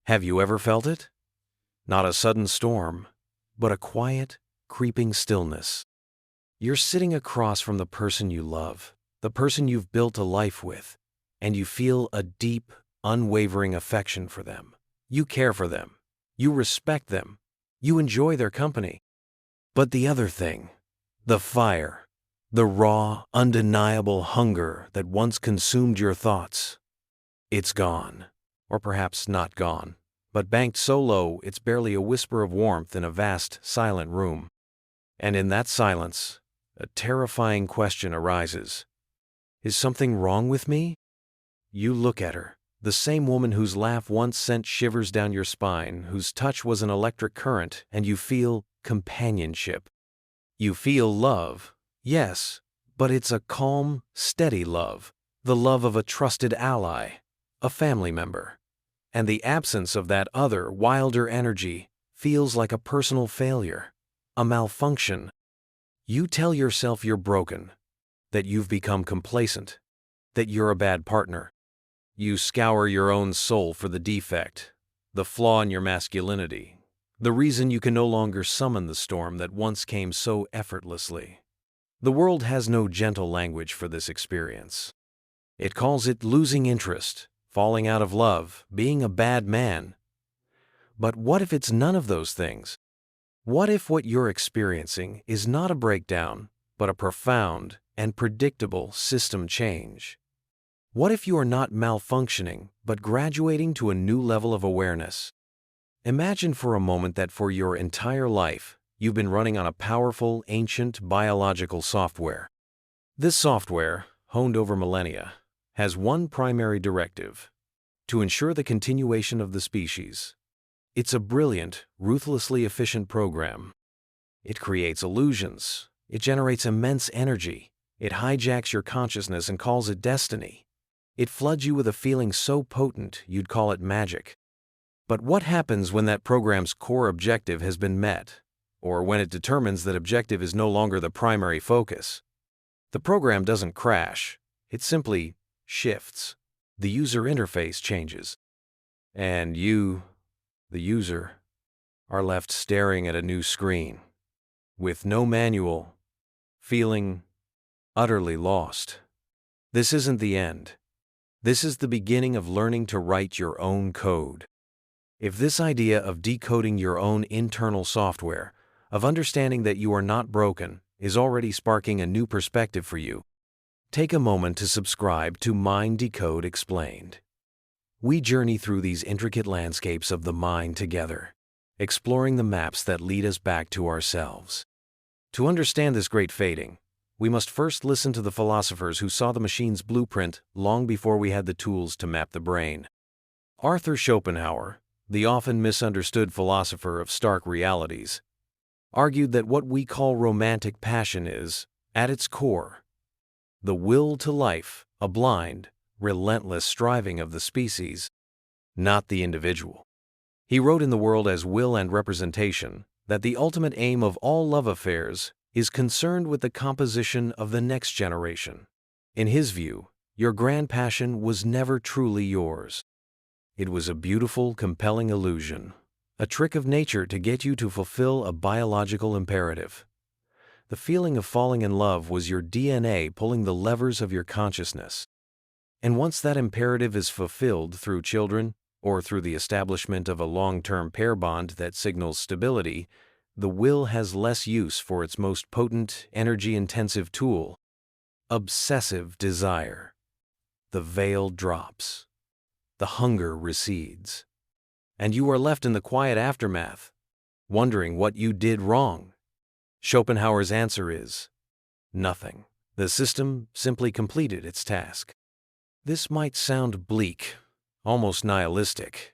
Have you ever felt it? Not a sudden storm, but a quiet, creeping stillness. You're sitting across from the person you love, the person you've built a life with, and you feel a deep, unwavering affection for them. You care for them. You respect them. You enjoy their company. But the other thing, the fire, the raw, undeniable hunger that once consumed your thoughts, it's gone. Or perhaps not gone, but banked so low it's barely a whisper of warmth in a vast, silent room. And in that silence, a terrifying question arises. Is something wrong with me? You look at her, the same woman whose laugh once sent shivers down your spine, whose touch was an electric current, and you feel companionship. You feel love, yes, but it's a calm, steady love, the love of a trusted ally, a family member. And the absence of that other, wilder energy feels like a personal failure, a malfunction. You tell yourself you're broken, that you've become complacent, that you're a bad partner. You scour your own soul for the defect, the flaw in your masculinity, the reason you can no longer summon the storm that once came so effortlessly. The world has no gentle language for this experience. It calls it losing interest, falling out of love, being a bad man. But what if it's none of those things? What if what you're experiencing is not a breakdown, but a profound and predictable system change? What if you are not malfunctioning, but graduating to a new level of awareness? Imagine for a moment that for your entire life, you've been running on a powerful, ancient biological software. This software, honed over millennia, has one primary directive: to ensure the continuation of the species. It's a brilliant, ruthlessly efficient program. It creates illusions. It generates immense energy. It hijacks your consciousness and calls it destiny. It floods you with a feeling so potent you'd call it magic. But what happens when that program's core objective has been met, or when it determines that objective is no longer the primary focus? The program doesn't crash. It simply shifts. The user interface changes. And you, the user, are left staring at a new screen, with no manual, feeling utterly lost. This isn't the end. This is the beginning of learning to write your own code. If this idea of decoding your own internal software, of understanding that you are not broken, is already sparking a new perspective for you, take a moment to subscribe to Mind Decode Explained. We journey through these intricate landscapes of the mind together, exploring the maps that lead us back to ourselves. To understand this great fading, we must first listen to the philosophers who saw the machine's blueprint long before we had the tools to map the brain. Arthur Schopenhauer, the often misunderstood philosopher of stark realities, argued that what we call romantic passion is, at its core, the will to life, a blind, relentless striving of the species, not the individual. He wrote in The World as Will and Representation that the ultimate aim of all love affairs is concerned with the composition of the next generation. In his view, your grand passion was never truly yours. It was a beautiful, compelling illusion, a trick of nature to get you to fulfill a biological imperative. The feeling of falling in love was your DNA pulling the levers of your consciousness. And once that imperative is fulfilled through children, or through the establishment of a long-term pair bond that signals stability, the will has less use for its most potent, energy-intensive tool, obsessive desire. The veil drops. The hunger recedes. And you are left in the quiet aftermath, wondering what you did wrong. Schopenhauer's answer is nothing. The system simply completed its task. This might sound bleak, almost nihilistic,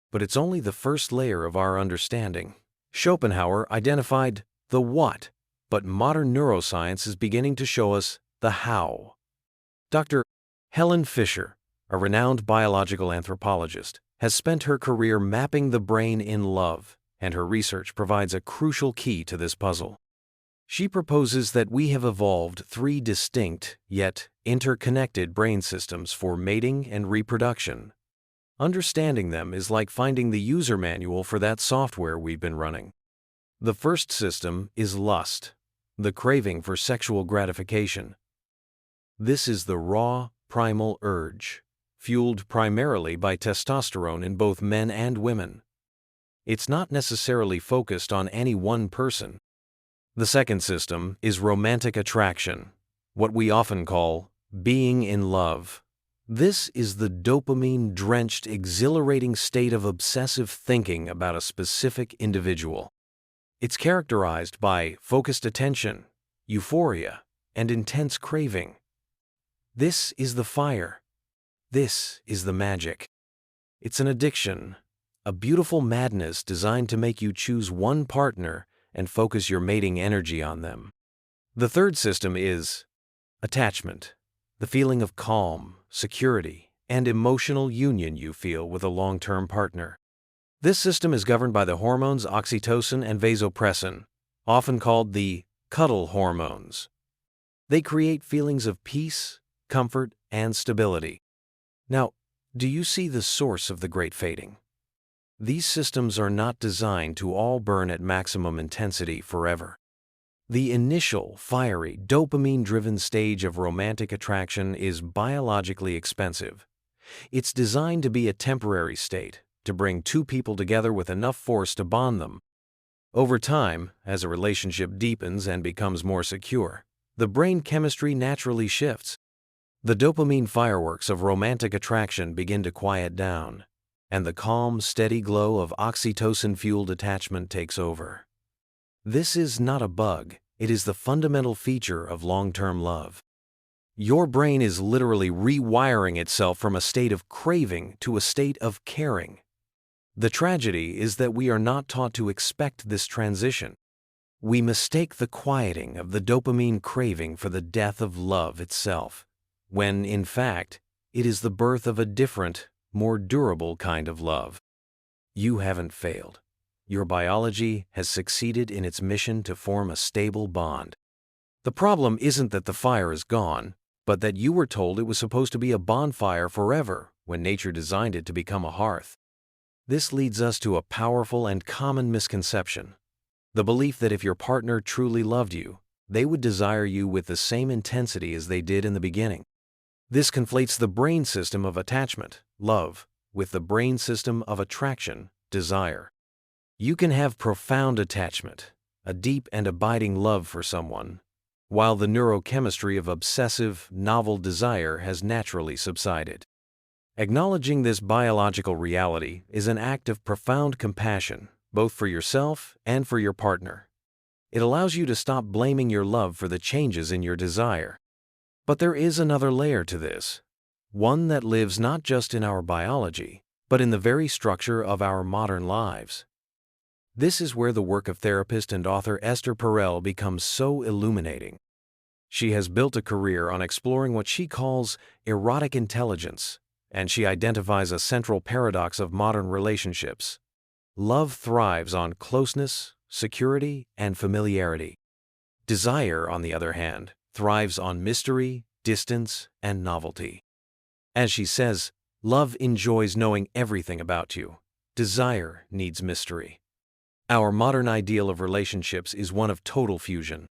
but it's only the first layer of our understanding. Schopenhauer identified the what, but modern neuroscience is beginning to show us the how. Dr. Helen Fisher, a renowned biological anthropologist, has spent her career mapping the brain in love, and her research provides a crucial key to this puzzle. She proposes that we have evolved three distinct, yet interconnected brain systems for mating and reproduction: Understanding them is like finding the user manual for that software we've been running. The first system is lust, the craving for sexual gratification. This is the raw, primal urge, fueled primarily by testosterone in both men and women. It's not necessarily focused on any one person. The second system is romantic attraction, what we often call being in love. This is the dopamine-drenched, exhilarating state of obsessive thinking about a specific individual. It's characterized by focused attention, euphoria, and intense craving. This is the fire. This is the magic. It's an addiction, a beautiful madness designed to make you choose one partner and focus your mating energy on them. The third system is attachment, the feeling of calm, security, and emotional union you feel with a long-term partner. This system is governed by the hormones oxytocin and vasopressin, often called the cuddle hormones. They create feelings of peace, comfort, and stability. Now, do you see the source of the great fading? These systems are not designed to all burn at maximum intensity forever. The initial, fiery, dopamine-driven stage of romantic attraction is biologically expensive. It's designed to be a temporary state, to bring two people together with enough force to bond them. Over time, as a relationship deepens and becomes more secure, the brain chemistry naturally shifts. The dopamine fireworks of romantic attraction begin to quiet down, and the calm, steady glow of oxytocin-fueled attachment takes over. This is not a bug, it is the fundamental feature of long-term love. Your brain is literally rewiring itself from a state of craving to a state of caring. The tragedy is that we are not taught to expect this transition. We mistake the quieting of the dopamine craving for the death of love itself, when, in fact, it is the birth of a different, more durable kind of love. You haven't failed. Your biology has succeeded in its mission to form a stable bond. The problem isn't that the fire is gone, but that you were told it was supposed to be a bonfire forever when nature designed it to become a hearth. This leads us to a powerful and common misconception: the belief that if your partner truly loved you, they would desire you with the same intensity as they did in the beginning. This conflates the brain system of attachment, love, with the brain system of attraction, desire. You can have profound attachment, a deep and abiding love for someone, while the neurochemistry of obsessive, novel desire has naturally subsided. Acknowledging this biological reality is an act of profound compassion, both for yourself and for your partner. It allows you to stop blaming your love for the changes in your desire. But there is another layer to this, one that lives not just in our biology, but in the very structure of our modern lives. This is where the work of therapist and author Esther Perel becomes so illuminating. She has built a career on exploring what she calls erotic intelligence, and she identifies a central paradox of modern relationships. Love thrives on closeness, security, and familiarity. Desire, on the other hand, thrives on mystery, distance, and novelty. As she says, love enjoys knowing everything about you. Desire needs mystery. Our modern ideal of relationships is one of total fusion.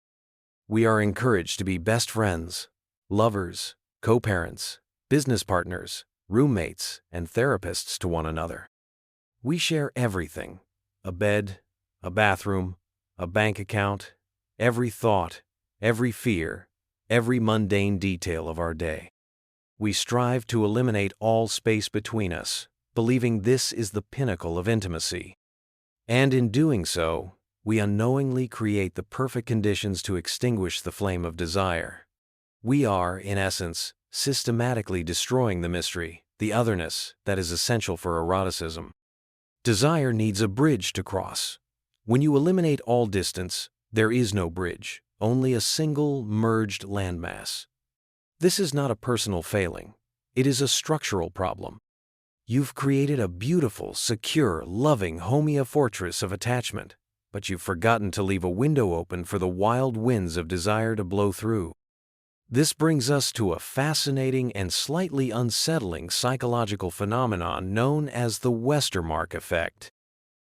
We are encouraged to be best friends, lovers, co-parents, business partners, roommates, and therapists to one another. We share everything: a bed, a bathroom, a bank account, every thought, every fear, every mundane detail of our day. We strive to eliminate all space between us, believing this is the pinnacle of intimacy. And in doing so, we unknowingly create the perfect conditions to extinguish the flame of desire. We are, in essence, systematically destroying the mystery, the otherness, that is essential for eroticism. Desire needs a bridge to cross. When you eliminate all distance, there is no bridge, only a single, merged landmass. This is not a personal failing. It is a structural problem. You've created a beautiful, secure, loving Homea fortress of attachment, but you've forgotten to leave a window open for the wild winds of desire to blow through. This brings us to a fascinating and slightly unsettling psychological phenomenon known as the Westermarck effect.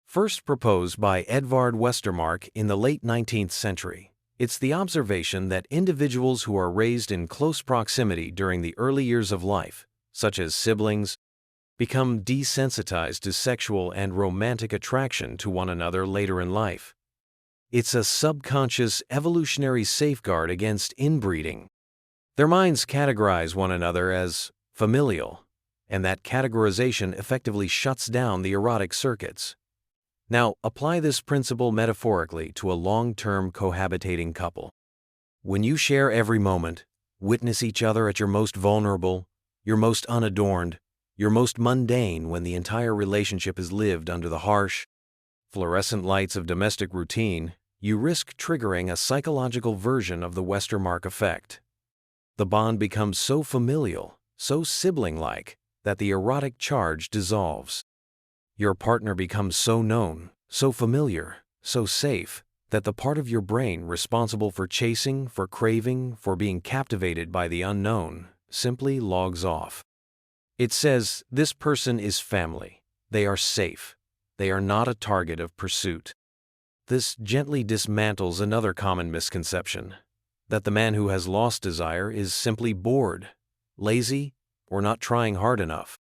First proposed by Edvard Westermarck in the late 19th century, it's the observation that individuals who are raised in close proximity during the early years of life, such as siblings, become desensitized to sexual and romantic attraction to one another later in life. It's a subconscious evolutionary safeguard against inbreeding. Their minds categorize one another as familial, and that categorization effectively shuts down the erotic circuits. Now, apply this principle metaphorically to a long-term cohabitating couple. When you share every moment, witness each other at your most vulnerable, your most unadorned, your most mundane when the entire relationship is lived under the harsh, fluorescent lights of domestic routine, you risk triggering a psychological version of the Westermarck effect. The bond becomes so familial, so sibling-like, that the erotic charge dissolves. Your partner becomes so known, so familiar, so safe, that the part of your brain responsible for chasing, for craving, for being captivated by the unknown, simply logs off. It says, this person is family. They are safe. They are not a target of pursuit. This gently dismantles another common misconception, that the man who has lost desire is simply bored, lazy, or not trying hard enough.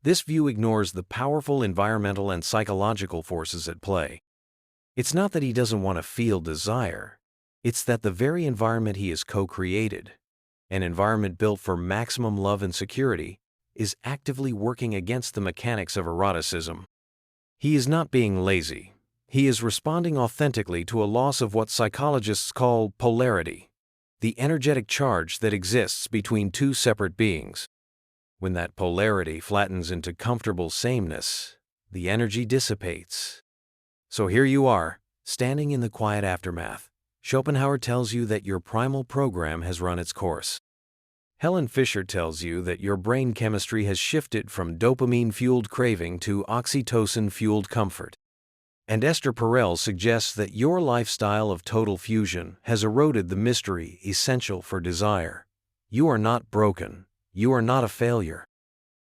This view ignores the powerful environmental and psychological forces at play. It's not that he doesn't want to feel desire. It's that the very environment he has co-created, an environment built for maximum love and security, is actively working against the mechanics of eroticism. He is not being lazy. He is responding authentically to a loss of what psychologists call polarity, the energetic charge that exists between two separate beings. When that polarity flattens into comfortable sameness, the energy dissipates. So here you are, standing in the quiet aftermath. Schopenhauer tells you that your primal program has run its course. Helen Fisher tells you that your brain chemistry has shifted from dopamine-fueled craving to oxytocin-fueled comfort. And Esther Perel suggests that your lifestyle of total fusion has eroded the mystery essential for desire. You are not broken. You are not a failure.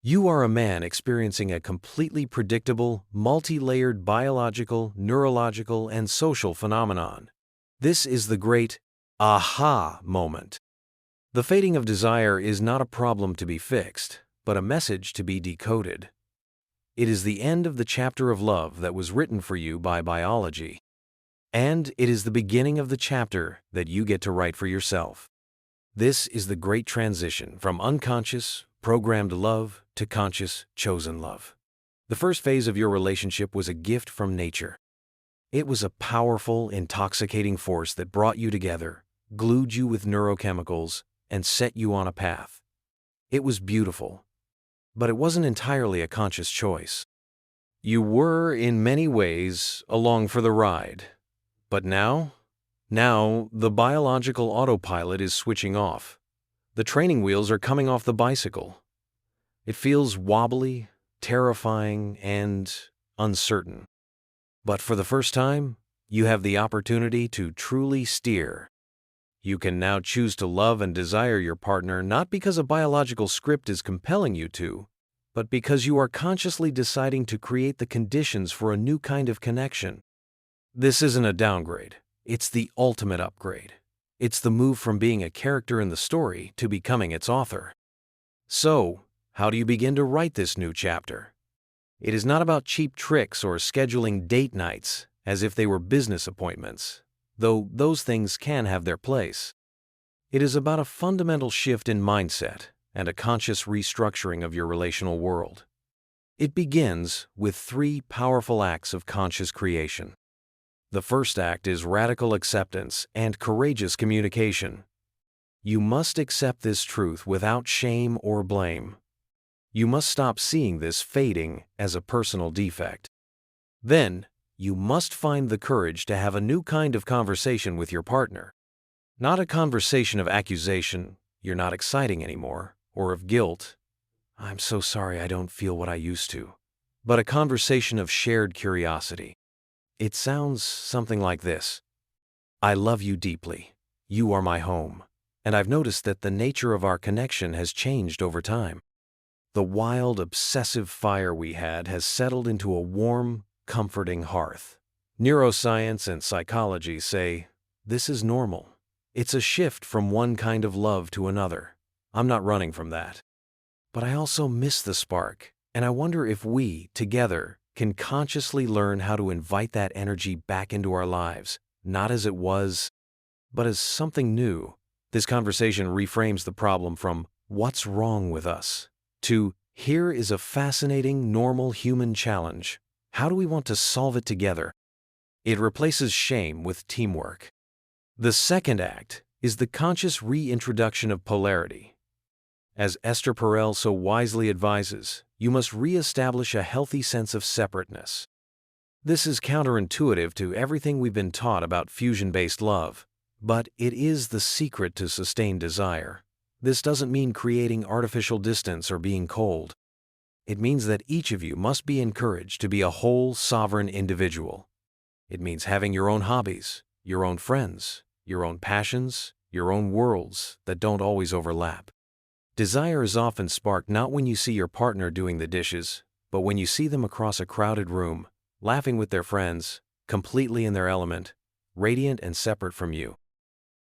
You are a man experiencing a completely predictable, multi-layered biological, neurological, and social phenomenon. This is the great aha moment. The fading of desire is not a problem to be fixed, but a message to be decoded. It is the end of the chapter of love that was written for you by biology. And it is the beginning of the chapter that you get to write for yourself. This is the great transition from unconscious, programmed love to conscious, chosen love. The first phase of your relationship was a gift from nature. It was a powerful, intoxicating force that brought you together, glued you with neurochemicals, and set you on a path. It was beautiful, but it wasn't entirely a conscious choice. You were, in many ways, along for the ride. But now, the biological autopilot is switching off. The training wheels are coming off the bicycle. It feels wobbly, terrifying, and uncertain. But for the first time, you have the opportunity to truly steer. You can now choose to love and desire your partner not because a biological script is compelling you to, but because you are consciously deciding to create the conditions for a new kind of connection. This isn't a downgrade. It's the ultimate upgrade. It's the move from being a character in the story to becoming its author. So, how do you begin to write this new chapter? It is not about cheap tricks or scheduling date nights as if they were business appointments, though those things can have their place. It is about a fundamental shift in mindset and a conscious restructuring of your relational world. It begins with 3 powerful acts of conscious creation. The first act is radical acceptance and courageous communication. You must accept this truth without shame or blame. You must stop seeing this fading as a personal defect. Then, you must find the courage to have a new kind of conversation with your partner. Not a conversation of accusation, "You're not exciting anymore," or of guilt, "I'm so sorry I don't feel what I used to," but a conversation of shared curiosity. It sounds something like this: "I love you deeply. You are my home. And I've noticed that the nature of our connection has changed over time. The wild, obsessive fire we had has settled into a warm, comforting hearth. Neuroscience and psychology say, this is normal. It's a shift from one kind of love to another. I'm not running from that. But I also miss the spark, and I wonder if we, together, can consciously learn how to invite that energy back into our lives, not as it was, but as something new. This conversation reframes the problem from, what's wrong with us, to, here is a fascinating, normal human challenge. How do we want to solve it together? It replaces shame with teamwork. The second act is the conscious reintroduction of polarity. As Esther Perel so wisely advises, you must re-establish a healthy sense of separateness. This is counterintuitive to everything we've been taught about fusion-based love, but it is the secret to sustained desire. This doesn't mean creating artificial distance or being cold. It means that each of you must be encouraged to be a whole, sovereign individual. It means having your own hobbies, your own friends, your own passions, your own worlds that don't always overlap. Desire is often sparked not when you see your partner doing the dishes, but when you see them across a crowded room, laughing with their friends, completely in their element, radiant and separate from you.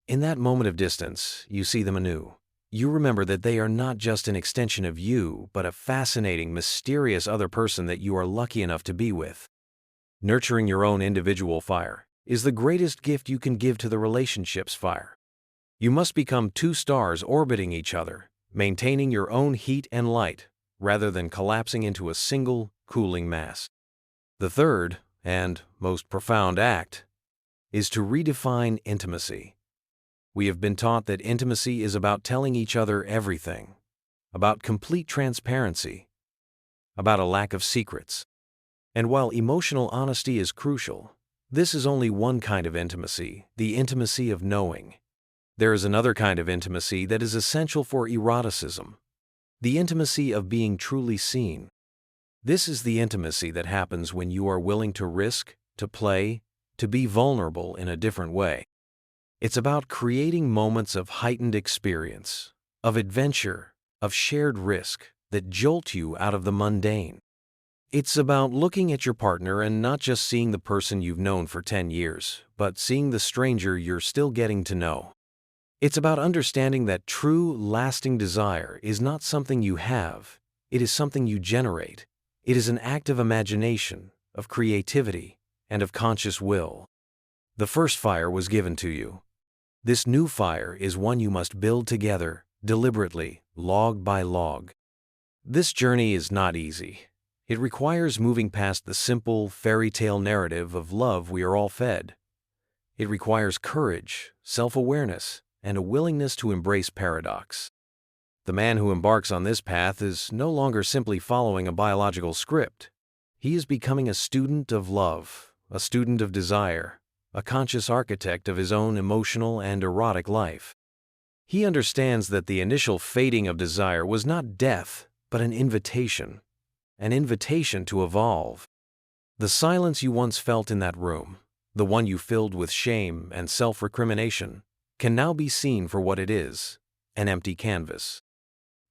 In that moment of distance, you see them anew. You remember that they are not just an extension of you, but a fascinating, mysterious other person that you are lucky enough to be with. Nurturing your own individual fire is the greatest gift you can give to the relationship's fire. You must become two stars orbiting each other, maintaining your own heat and light, rather than collapsing into a single, cooling mass. The third, and most profound act, is to redefine intimacy. We have been taught that intimacy is about telling each other everything, about complete transparency, about a lack of secrets. And while emotional honesty is crucial, this is only one kind of intimacy, the intimacy of knowing. There is another kind of intimacy that is essential for eroticism, the intimacy of being truly seen. This is the intimacy that happens when you are willing to risk, to play, to be vulnerable in a different way. It's about creating moments of heightened experience, of adventure, of shared risk that jolt you out of the mundane. It's about looking at your partner and not just seeing the person you've known for 10 years, but seeing the stranger you're still getting to know. It's about understanding that true, lasting desire is not something you have, it is something you generate. It is an act of imagination, of creativity, and of conscious will. The first fire was given to you. This new fire is one you must build together, deliberately, log by log. This journey is not easy. It requires moving past the simple, fairy tale narrative of love we are all fed. It requires courage, self-awareness, and a willingness to embrace paradox. The man who embarks on this path is no longer simply following a biological script. He is becoming a student of love, a student of desire, a conscious architect of his own emotional and erotic life. He understands that the initial fading of desire was not death, but an invitation to evolve. The silence you once felt in that room, the one you filled with shame and self-recrimination, can now be seen for what it is, an empty canvas.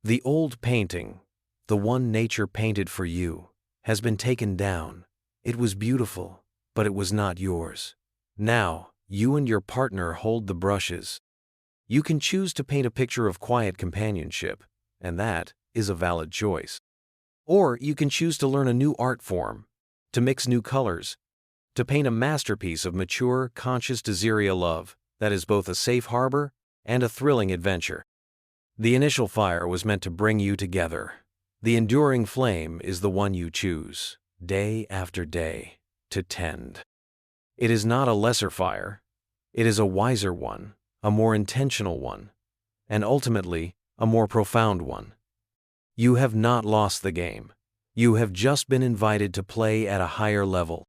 The old painting, the one nature painted for you, has been taken down. It was beautiful, but it was not yours. Now, you and your partner hold the brushes. You can choose to paint a picture of quiet companionship, and that is a valid choice. Or you can choose to learn a new art form, to mix new colors, to paint a masterpiece of mature, conscious desire love that is both a safe harbor and a thrilling adventure. The initial fire was meant to bring you together. The enduring flame is the one you choose, day after day, to tend. It is not a lesser fire. It is a wiser one, a more intentional one, and ultimately, a more profound one. You have not lost the game. You have just been invited to play at a higher level.